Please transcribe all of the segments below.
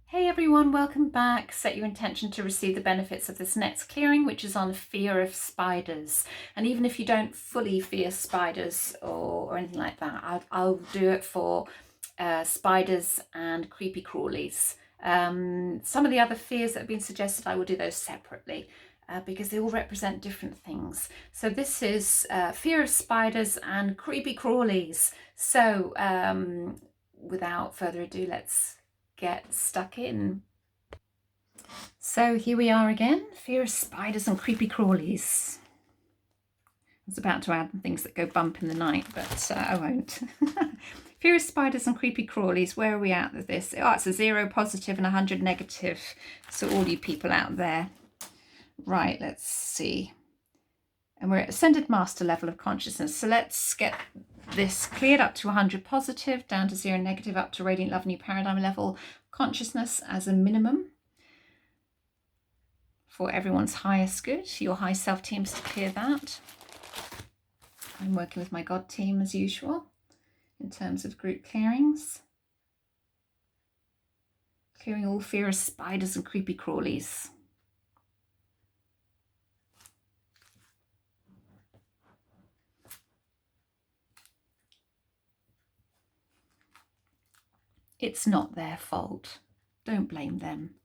Hey everyone, welcome back. Set your intention to receive the benefits of this next clearing, which is on fear of spiders. And even if you don't fully fear spiders or anything like that, I'll do it for spiders and creepy crawlies. Some of the other fears that have been suggested, I will do those separately because they all represent different things. So this is fear of spiders and creepy crawlies. So without further ado, let's get stuck in. So here we are again, fear of spiders and creepy crawlies. I was about to add things that go bump in the night, but I won't. Fear of spiders and creepy crawlies, where are we at with this? Oh, it's a 0 positive and 100 negative. So all you people out there. Right, let's see. And we're at ascended master level of consciousness. So let's get this cleared up to 100 positive, down to 0 negative, up to radiant love new paradigm level consciousness as a minimum for everyone's highest good. Your high self teams to clear that. I'm working with my God team as usual in terms of group clearings. Clearing all fear of spiders and creepy crawlies. It's not their fault. Don't blame them.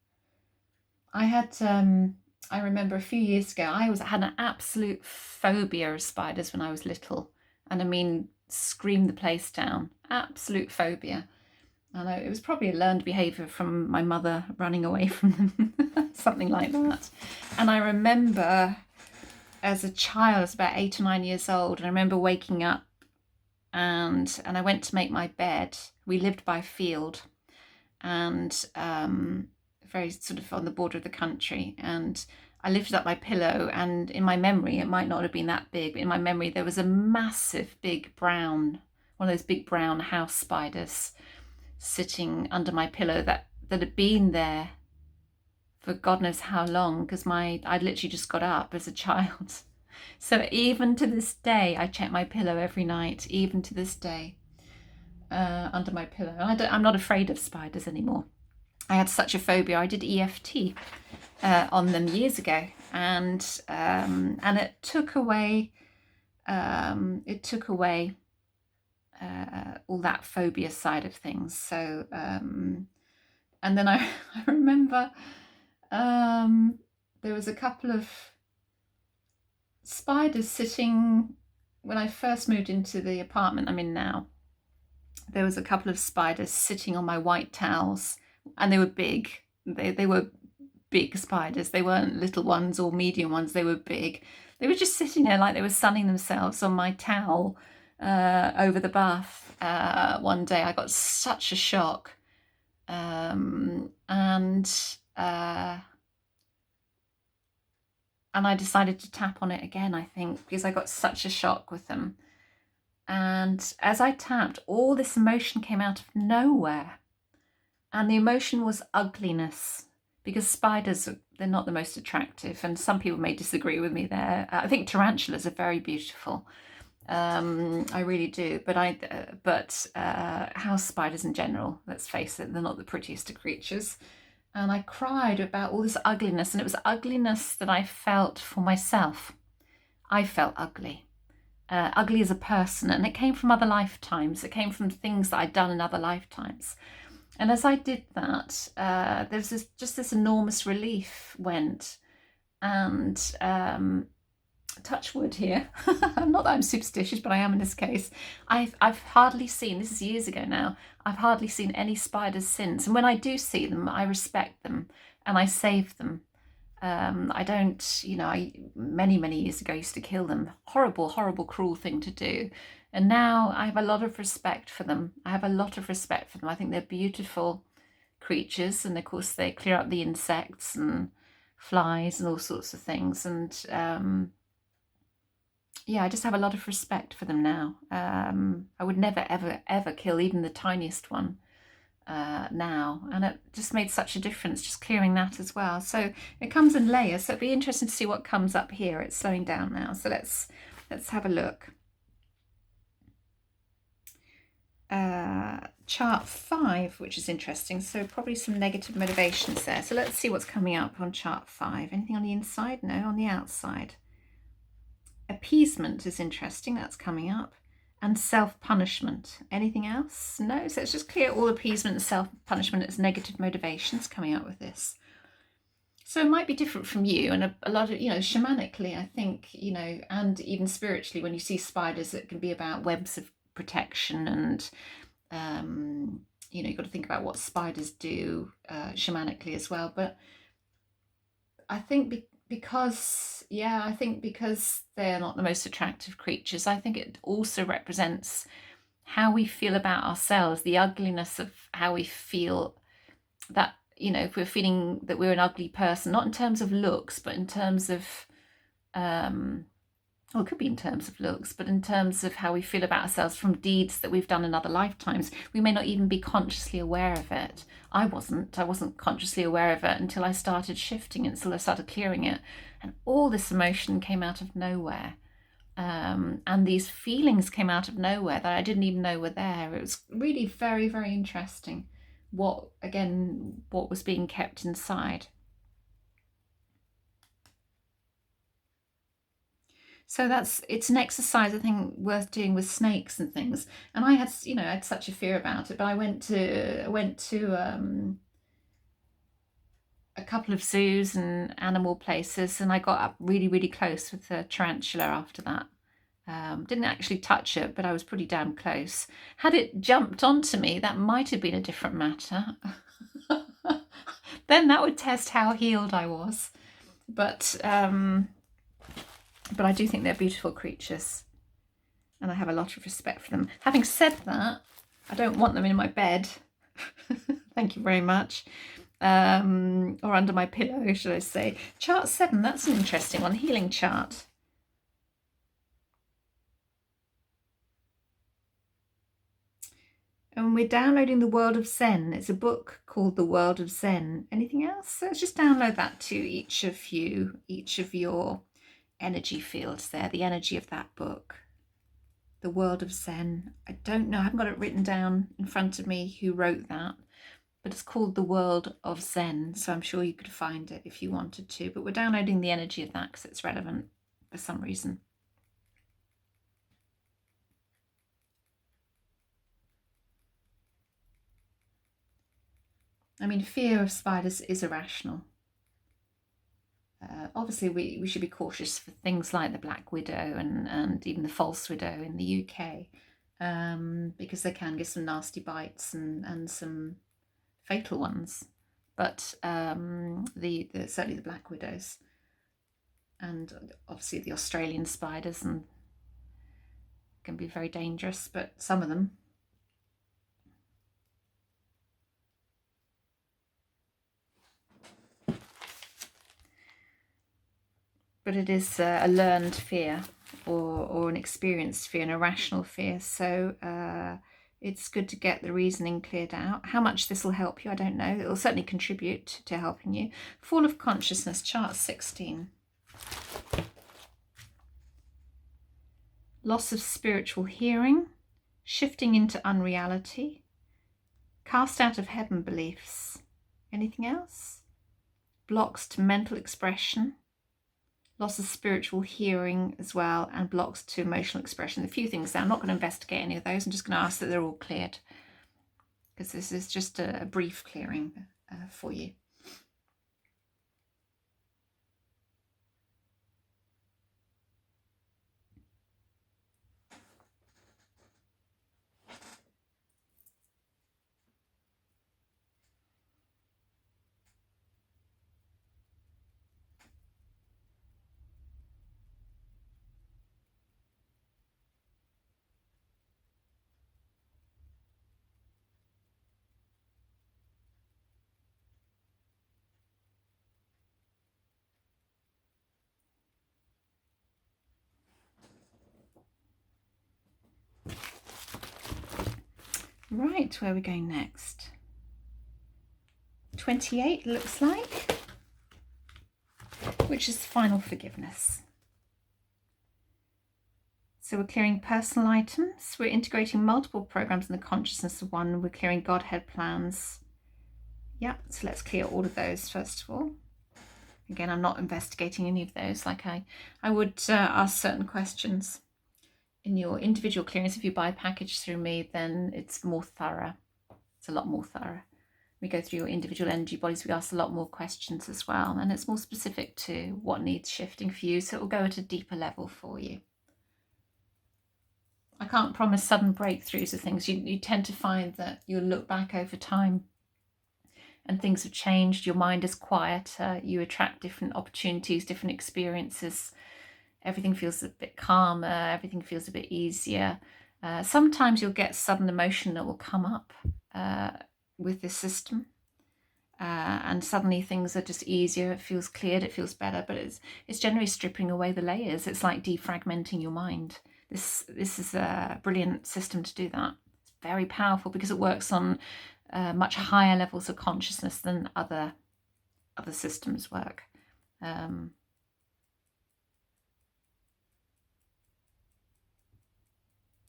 I had, I remember a few years ago, I had an absolute phobia of spiders when I was little. And I mean, scream the place down. Absolute phobia. And it was probably a learned behaviour from my mother running away from them, something like that. And I remember as a child, I was about 8 or 9 years old, and I remember waking up and I went to make my bed. We lived by a field and very sort of on the border of the country, and I lifted up my pillow, and in my memory, it might not have been that big, but in my memory there was a massive big brown, one of those big brown house spiders sitting under my pillow that had been there for God knows how long, because I'd literally just got up as a child. So even to this day, I check my pillow every night, even to this day, under my pillow. I'm not afraid of spiders anymore. I had such a phobia. I did EFT on them years ago, and it took away all that phobia side of things. So and then I remember there was a couple of spiders sitting when I first moved into the apartment I'm in now. There was a couple of spiders sitting on my white towels, and they were big. They were big spiders. They weren't little ones or medium ones. They were big. They were just sitting there like they were sunning themselves on my towel over the bath. One day I got such a shock, and I decided to tap on it again, I think, because I got such a shock with them. And as I tapped, all this emotion came out of nowhere. And the emotion was ugliness, because spiders, they're not the most attractive. And some people may disagree with me there. I think tarantulas are very beautiful. I really do. But house spiders in general, let's face it, they're not the prettiest of creatures. And I cried about all this ugliness, and it was ugliness that I felt for myself. I felt ugly. Ugly as a person, and it came from other lifetimes. It came from things that I'd done in other lifetimes. And as I did that, there's just this enormous relief went, and touch wood here. Not that I'm superstitious, but I am in this case. I've hardly seen, this is years ago now, I've hardly seen any spiders since. And when I do see them, I respect them and I save them. I don't, many years ago I used to kill them. Horrible, horrible, cruel thing to do. And now I have a lot of respect for them. I think they're beautiful creatures. And of course they clear up the insects and flies and all sorts of things. And I just have a lot of respect for them now. I would never, ever kill even the tiniest one now. And it just made such a difference, just clearing that as well. So it comes in layers. So it'd be interesting to see what comes up here. It's slowing down now. So let's have a look. chart 5, which is interesting. So probably some negative motivations there. So let's see what's coming up on chart 5. Anything on the inside? No, on the outside. Appeasement is interesting. That's coming up. And self-punishment. Anything else? No. So let's just clear all appeasement and self-punishment as negative motivations coming up with this. So it might be different from you, and a lot of, shamanically, I think, and even spiritually, when you see spiders, it can be about webs of protection, and you've got to think about what spiders do shamanically as well. But I think because they're not the most attractive creatures, I think it also represents how we feel about ourselves, the ugliness of how we feel, that if we're feeling that we're an ugly person, not in terms of looks, but in terms of, it could be in terms of looks, but in terms of how we feel about ourselves from deeds that we've done in other lifetimes. We may not even be consciously aware of it. I wasn't consciously aware of it until I started shifting, until I started clearing it. And all this emotion came out of nowhere. And these feelings came out of nowhere that I didn't even know were there. It was really very, very interesting what was being kept inside. So it's an exercise I think worth doing with snakes and things. And I had such a fear about it, but I went to a couple of zoos and animal places, and I got up really, really close with the tarantula after that. Didn't actually touch it, but I was pretty damn close. Had it jumped onto me, that might have been a different matter. Then that would test how healed I was. But I do think they're beautiful creatures, and I have a lot of respect for them. Having said that, I don't want them in my bed. Thank you very much. Or under my pillow, should I say. Chart 7, that's an interesting one, healing chart. And we're downloading The World of Zen. It's a book called The World of Zen. Anything else? Let's just download that to each of your energy fields there, the energy of that book. The World of Zen. I don't know, I haven't got it written down in front of me who wrote that, but it's called The World of Zen, so I'm sure you could find it if you wanted to. But we're downloading the energy of that because it's relevant for some reason. I mean, fear of spiders is irrational. Obviously, we should be cautious for things like the black widow and even the false widow in the UK, because they can give some nasty bites and some fatal ones. But certainly the black widows, and obviously the Australian spiders, and can be very dangerous, but some of them. But it is a learned fear or an experienced fear, an irrational fear. So it's good to get the reasoning cleared out. How much this will help you, I don't know. It will certainly contribute to helping you. Fall of consciousness, chart 16. Loss of spiritual hearing, shifting into unreality, cast out of heaven beliefs. Anything else? Blocks to mental expression, loss of spiritual hearing as well, and blocks to emotional expression. A few things there. I'm not going to investigate any of those. I'm just going to ask that they're all cleared, because this is just a brief clearing for you. Right, where are we going next? 28 looks like, which is final forgiveness. So we're clearing personal items. We're integrating multiple programs in the consciousness of one. We're clearing Godhead plans. Yeah, so let's clear all of those first of all. Again, I'm not investigating any of those. Like I would ask certain questions. In your individual clearance, if you buy a package through me, then it's more thorough. It's a lot more thorough. We go through your individual energy bodies. We ask a lot more questions as well. And it's more specific to what needs shifting for you. So it will go at a deeper level for you. I can't promise sudden breakthroughs of things. You tend to find that you'll look back over time and things have changed. Your mind is quieter. You attract different opportunities, different experiences. Everything feels a bit calmer. Everything feels a bit easier. Sometimes you'll get sudden emotion that will come up with this system. And suddenly things are just easier. It feels cleared. It feels better. But it's generally stripping away the layers. It's like defragmenting your mind. This is a brilliant system to do that. It's very powerful because it works on much higher levels of consciousness than other systems work.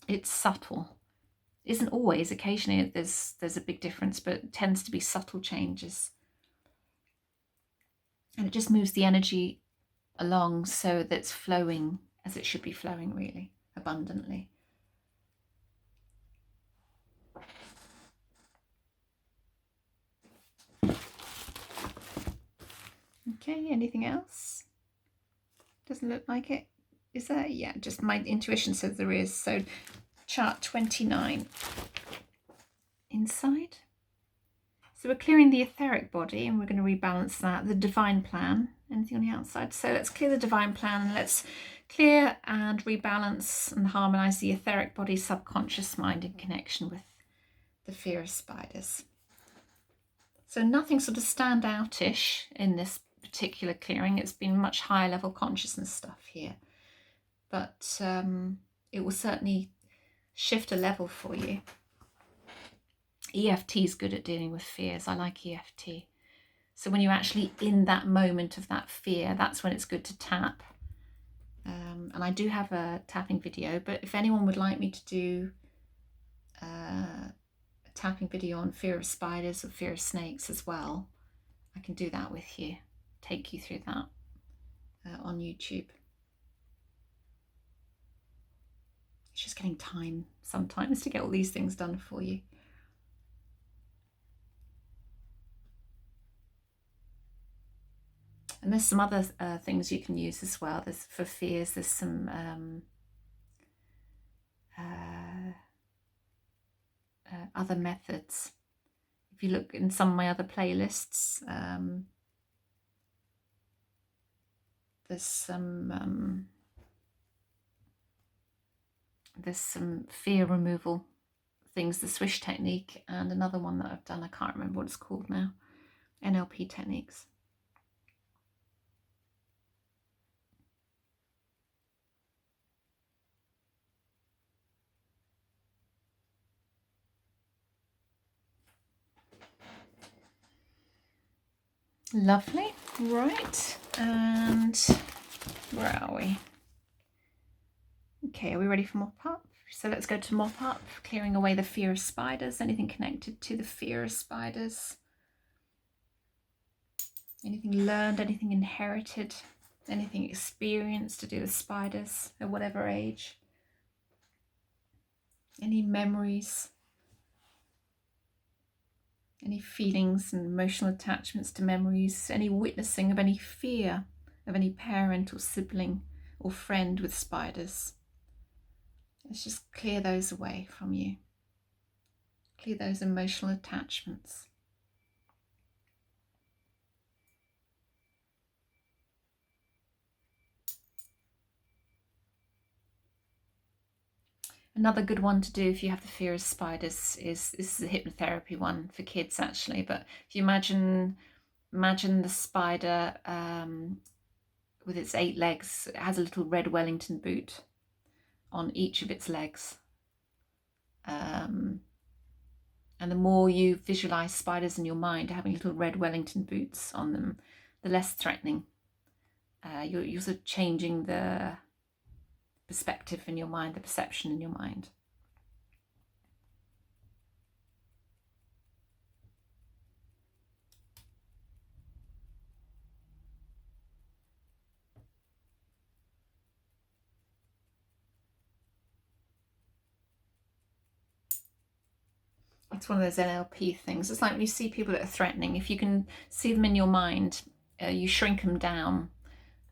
It's subtle. Isn't always. Occasionally there's a big difference, but it tends to be subtle changes. And it just moves the energy along so that it's flowing as it should be flowing, really, abundantly. Okay, anything else? Doesn't look like it. Is there? Yeah, just my intuition says there is. So chart 29 inside. So we're clearing the etheric body and we're going to rebalance that. The divine plan, anything on the outside. So let's clear the divine plan and let's clear and rebalance and harmonize the etheric body, subconscious mind in connection with the fear of spiders. So nothing sort of stand out-ish in this particular clearing. It's been much higher level consciousness stuff here. But it will certainly shift a level for you. EFT is good at dealing with fears. I like EFT. So when you're actually in that moment of that fear, that's when it's good to tap. And I do have a tapping video, but if anyone would like me to do a tapping video on fear of spiders or fear of snakes as well, I can do that with you, take you through that on YouTube. It's just getting time sometimes to get all these things done for you. And there's some other things you can use as well. There's for fears, there's some other methods. If you look in some of my other playlists, there's some fear removal things, the swish technique, and another one that I've done, I can't remember what it's called now, NLP techniques. Lovely. Right, and where are we? Okay, are we ready for Mop Up? So let's go to Mop Up, clearing away the fear of spiders, anything connected to the fear of spiders. Anything learned, anything inherited, anything experienced to do with spiders at whatever age. Any memories, any feelings and emotional attachments to memories, any witnessing of any fear of any parent or sibling or friend with spiders. Let's just clear those away from you. Clear those emotional attachments. Another good one to do if you have the fear of spiders is, this is a hypnotherapy one for kids actually, but if you imagine the spider with its 8 legs, it has a little red Wellington boot on each of its legs. And the more you visualize spiders in your mind having little red Wellington boots on them, the less threatening. You're sort of changing the perspective in your mind, the perception in your mind. It's one of those NLP things. It's like when you see people that are threatening, if you can see them in your mind, you shrink them down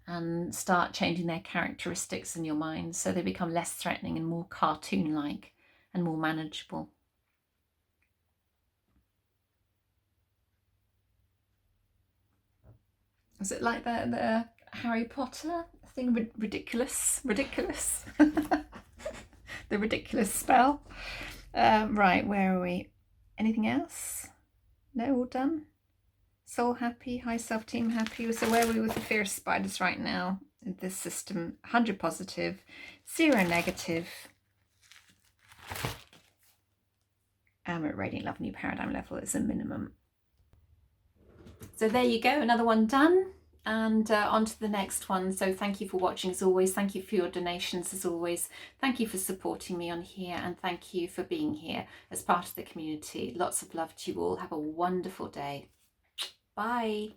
and start changing their characteristics in your mind so they become less threatening and more cartoon-like and more manageable. Is it like the Harry Potter thing, ridiculous? The ridiculous spell. Right, where are we? Anything else? No, all done? Soul happy, high self-team happy. So where are we with the fear of spiders right now? In this system, 100 positive, 0 negative. At radiant love, new paradigm level is a minimum. So there you go, another one done, and on to the next one. So thank you for watching as always. Thank you for your donations as always. Thank you for supporting me on here, and thank you for being here as part of the community. Lots of love to you all. Have a wonderful day. Bye.